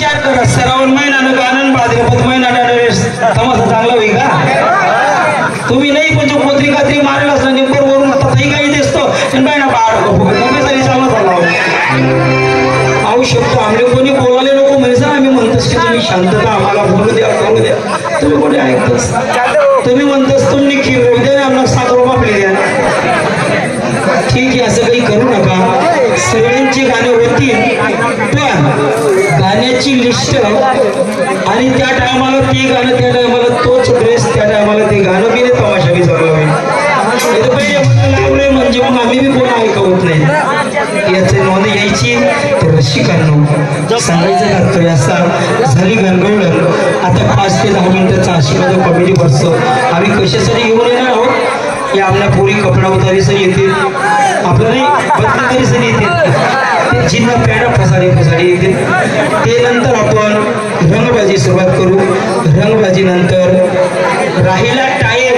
श्रावण महिन्यानं गाणं भाद्रपद महिना तमाशा चांगला होईल का? तुम्ही नाही पण जो पत्री कात्री मारेल असं नेमकर वरून तथाही काही दिसतो बाय ना बाळासाठी चांगला झाला आऊ शब्द आमले कोणी बोलायला नको म्हणजे आम्ही म्हणतोस की तुम्ही शांतता आम्हाला बोलू द्या बोलू द्या तुम्ही कोणी ऐकतोस तुम्ही म्हणतोस तुम्ही खीर होऊ द्या आम्हाला 7 रुपये आपले द्या ठीक आहे असं काही करू नका सगळ्यांची गाणे होतील पण गाण्याची लिस्ट आणि त्या टायमाला ते गाणं त्या टायमाला तोच ड्रेस त्या टायमाला ते गाणं बी तमाशा बी चालू होईल पहिले म्हणून लावलंय म्हणजे मग आम्ही बी कोण ऐकवत नाही याची नोंद यायची तर रसिकांनो सांगायचं तात्पर्य असा झाली गणगवळण आता 5 ते 10 मिनिटाचा आशीर्वाद कॉमेडी बसतो आम्ही कशासाठी घेऊन येणार आहोत या आपल्या पोरी कपडा उतारी सरी येतील आपलं नाही बदली सरी येतील जिन्ना पॅडा फसाडी फसाडी येतील ते नंतर आपण रंगबाजी सुरुवात करू रंगबाजी नंतर राहिला टायर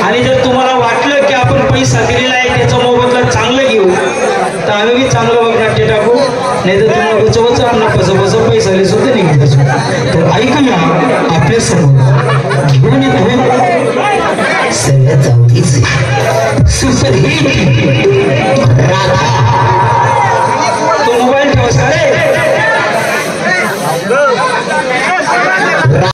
आणि जर तुम्हाला वाटलं की आपण पैसा दिलेला आहे त्याचा मोबदला चांगलं घेऊ तर आम्ही बी चांगलं बघनाट्य टाकू नाही तर तुम्हाला बचवच आणणार कसं पैसा सुद्धा निघत असू तर ऐकूया आपल्या समोर घेऊन येतो सगळ्यात आवडीचे सुपरहिट